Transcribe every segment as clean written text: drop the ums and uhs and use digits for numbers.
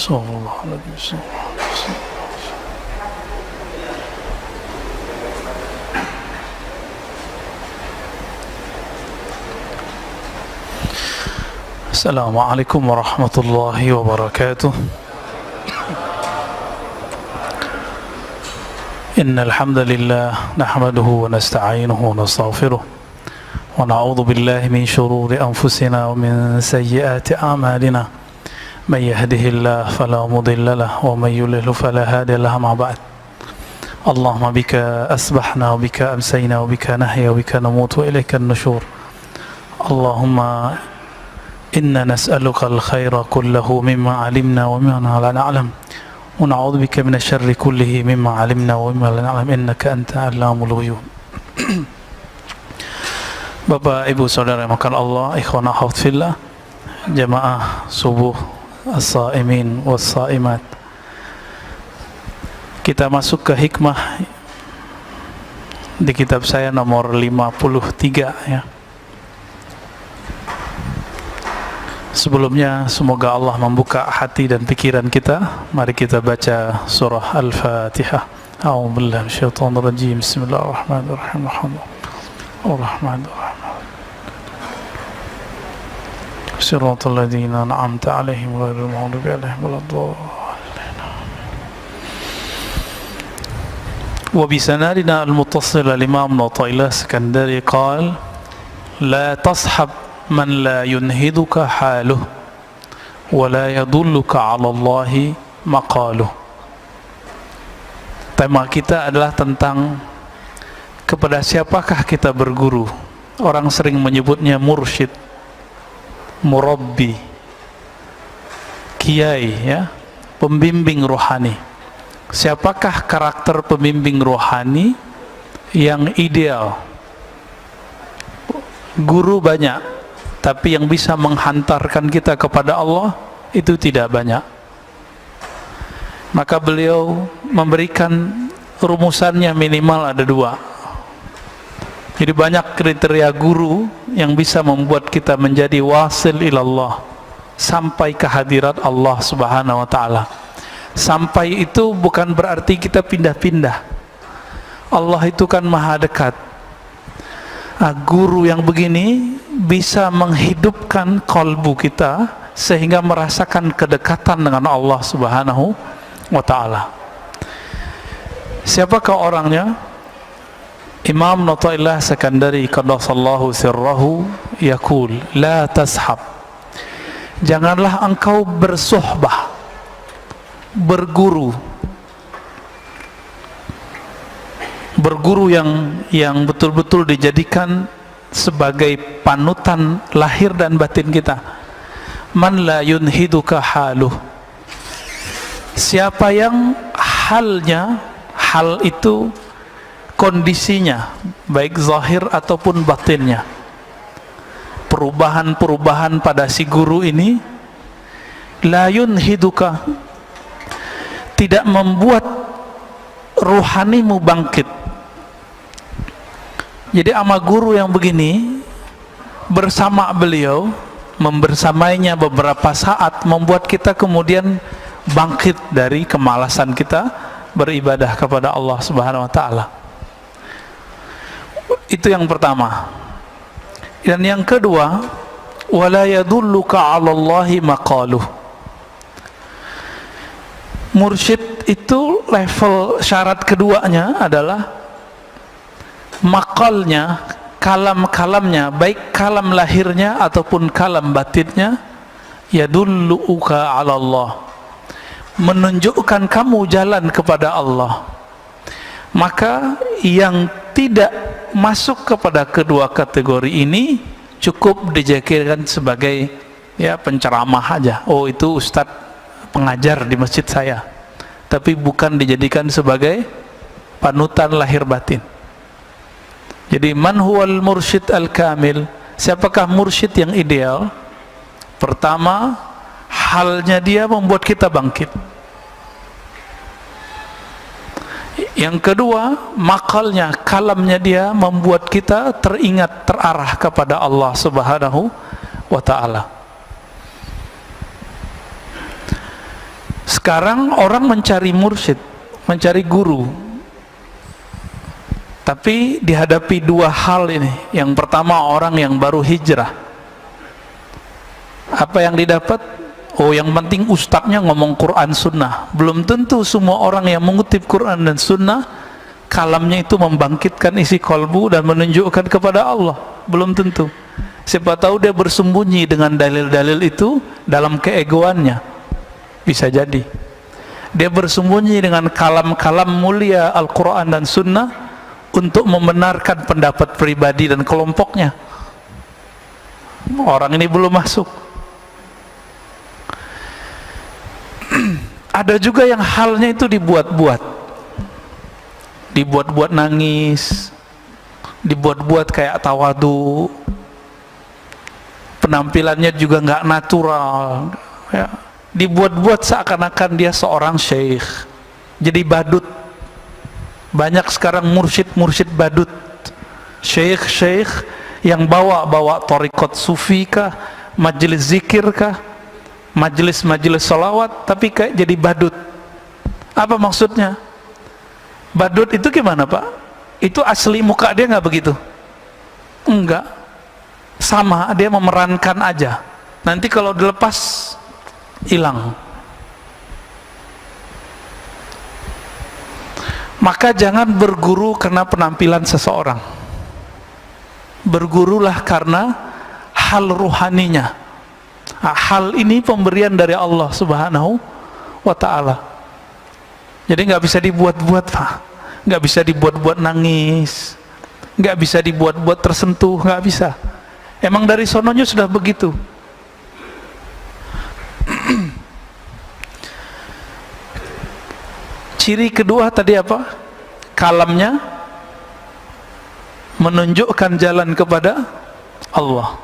Sallallahu alaihi wasallam. Assalamualaikum warahmatullahi wabarakatuh. Innal hamdalillah nahmaduhu wa nasta'inuhu wa nastaghfiruh wa na'udzu billahi min shururi anfusina wa min sayyiati a'malina. May yahdihillahu fala mudilla lahu wa may yudlil fala hadiya lahu, ma ba'd. Allahumma bika asbahna wa bika amsayna wa bika nahya wa bika namutu wa ilaika an-nushur. Allahumma inna nas'aluka al-khaira kullahu mimma 'alimna wa mimma la na'lam wa na'udzu bika min asy-syarri kullihi mimma 'alimna wa mimma la na'lam innaka anta 'allamul ghuyub. Bapak, Ibu, Saudara yang makan Allah, ikhwan akhwat fillah, jamaah subuh as-saimin was-saimat. Kita masuk ke hikmah di kitab saya nomor 53 ya. Sebelumnya semoga Allah membuka hati dan pikiran kita. Mari kita baca surah Al-Fatihah. A'udzu billahi minasyaitonir rajim. Bismillahirrahmanirrahim. Ar-Rahmanir-Rahim. Shiratal ladzina an'amta 'alaihim ghairil maghdubi 'alaihim waladdallin. Wa bi sanadina al-muttasil al-Imam Athaillah Iskandari qala la tashab man la yunhiduka haluh wa la yadulluka 'ala Allahi maqaluh. Tema kita adalah tentang kepada siapakah kita berguru. Orang sering menyebutnya mursyid, murabbi, kiai ya, pembimbing rohani. Siapakah karakter pembimbing rohani yang ideal? Guru banyak, tapi yang bisa menghantarkan kita kepada Allah itu tidak banyak. Maka beliau memberikan rumusannya minimal ada 2. Jadi banyak kriteria guru yang bisa membuat kita menjadi wasil ilallah, sampai ke hadirat Allah subhanahu wa ta'ala. Sampai itu bukan berarti kita pindah-pindah. Allah itu kan maha dekat. Guru yang begini bisa menghidupkan kalbu kita sehingga merasakan kedekatan dengan Allah subhanahu wa ta'ala. Siapakah orangnya? Imam Athaillah Iskandari qaddasallahu sirrahu yaqul la tashab, janganlah engkau bersuhbah, berguru yang betul-betul dijadikan sebagai panutan lahir dan batin kita. Man la yunhiduka haluh, siapa yang halnya, hal itu kondisinya, baik zahir ataupun batinnya, perubahan-perubahan pada si guru ini, la yunhiduka, tidak membuat ruhanimu bangkit. Jadi ama guru yang begini, bersama beliau, membersamainya beberapa saat, membuat kita kemudian bangkit dari kemalasan kita beribadah kepada Allah subhanahu wa ta'ala. Itu yang pertama. Dan yang kedua, wala yadulluka 'ala Allahi maqaluh. Mursyid itu level syarat keduanya adalah makalnya, kalam-kalamnya, baik kalam lahirnya ataupun kalam batinnya, yadulluka 'ala Allah, menunjukkan kamu jalan kepada Allah. Maka yang tidak masuk kepada kedua kategori ini cukup dijadikan sebagai ya penceramah aja. Oh, itu ustadz pengajar di masjid saya, tapi bukan dijadikan sebagai panutan lahir batin. Jadi man huwal mursyid al-kamil, siapakah mursyid yang ideal? Pertama, halnya dia membuat kita bangkit. Yang kedua, makalnya, kalamnya dia membuat kita teringat, terarah kepada Allah subhanahu wa ta'ala. Sekarang orang mencari mursyid, mencari guru, tapi dihadapi dua hal ini. Yang pertama, orang yang baru hijrah, apa yang didapat? Oh, yang penting ustadznya ngomong Quran Sunnah. Belum tentu semua orang yang mengutip Quran dan Sunnah kalamnya itu membangkitkan isi kolbu dan menunjukkan kepada Allah. Belum tentu. Siapa tahu dia bersembunyi dengan dalil-dalil itu dalam keegoannya. Bisa jadi dia bersembunyi dengan kalam-kalam mulia Al-Quran dan Sunnah untuk membenarkan pendapat pribadi dan kelompoknya. Orang ini belum masuk. Ada juga yang halnya itu dibuat-buat, dibuat-buat nangis, dibuat-buat kayak tawadu, penampilannya juga nggak natural, ya. Dibuat-buat seakan-akan dia seorang syekh, jadi badut. Banyak sekarang mursyid-mursyid badut, syekh-syekh yang bawa thariqat sufi kah, majelis zikir kah, majelis-majelis salawat, tapi kayak jadi badut. Apa maksudnya? Badut itu gimana, Pak? Itu asli muka dia nggak begitu? Enggak, sama, dia memerankan aja. Nanti kalau dilepas hilang. Maka jangan berguru karena penampilan seseorang, bergurulah karena hal ruhaninya. Hal ini pemberian dari Allah Subhanahu wa ta'ala. Jadi nggak bisa dibuat-buat, Pak. Nggak bisa dibuat-buat nangis, nggak bisa dibuat-buat tersentuh, nggak bisa. Emang dari sononya sudah begitu. Ciri kedua tadi apa? Kalamnya menunjukkan jalan kepada Allah.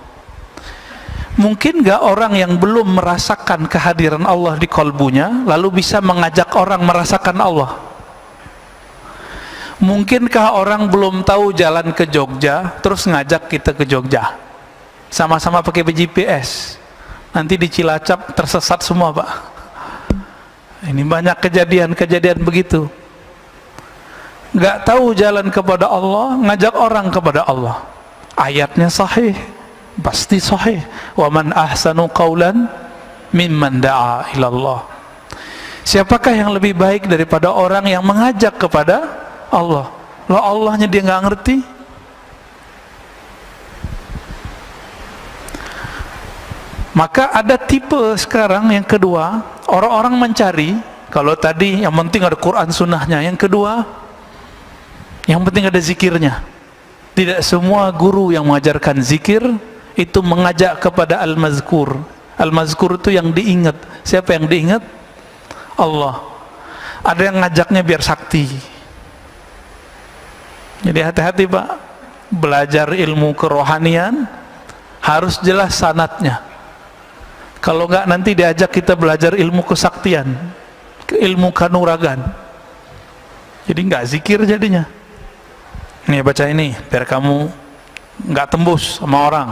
Mungkin gak orang yang belum merasakan kehadiran Allah di kolbunya lalu bisa mengajak orang merasakan Allah? Mungkinkah orang belum tahu jalan ke Jogja terus ngajak kita ke Jogja? Sama-sama pakai GPS, nanti di Cilacap tersesat semua, Pak. Ini banyak kejadian-kejadian begitu. Gak tahu jalan kepada Allah, ngajak orang kepada Allah. Ayatnya sahih, pasti sahih. Wa man ahsanu qawlan mimman da'a ilallah. Siapakah yang lebih baik daripada orang yang mengajak kepada Allah? Loh, Allahnya dia nggak ngerti. Maka ada tipe sekarang yang kedua, orang-orang mencari, kalau tadi yang penting ada Quran Sunnahnya, yang kedua yang penting ada zikirnya. Tidak semua guru yang mengajarkan zikir itu mengajak kepada al-mazkur. Al-mazkur itu yang diingat. Siapa yang diingat? Allah. Ada yang ngajaknya biar sakti. Jadi hati-hati, Pak. Belajar ilmu kerohanian harus jelas sanadnya. Kalau enggak nanti diajak kita belajar ilmu kesaktian, ilmu kanuragan. Jadi enggak zikir jadinya. Nih, baca ini biar kamu enggak tembus sama orang.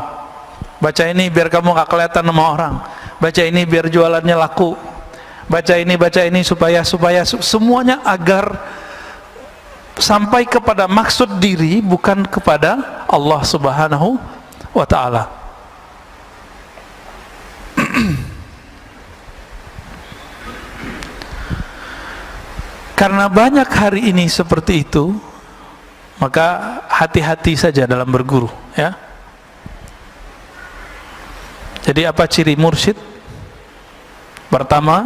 Baca ini biar kamu enggak kelihatan sama orang. Baca ini biar jualannya laku. Baca ini supaya semuanya agar sampai kepada maksud diri, bukan kepada Allah Subhanahu wa ta'ala. Karena banyak hari ini seperti itu, maka hati-hati saja dalam berguru, ya. Jadi apa ciri mursyid? Pertama,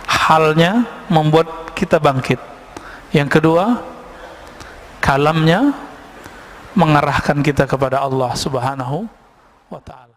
halnya membuat kita bangkit. Yang kedua, kalamnya mengarahkan kita kepada Allah Subhanahu wa ta'ala.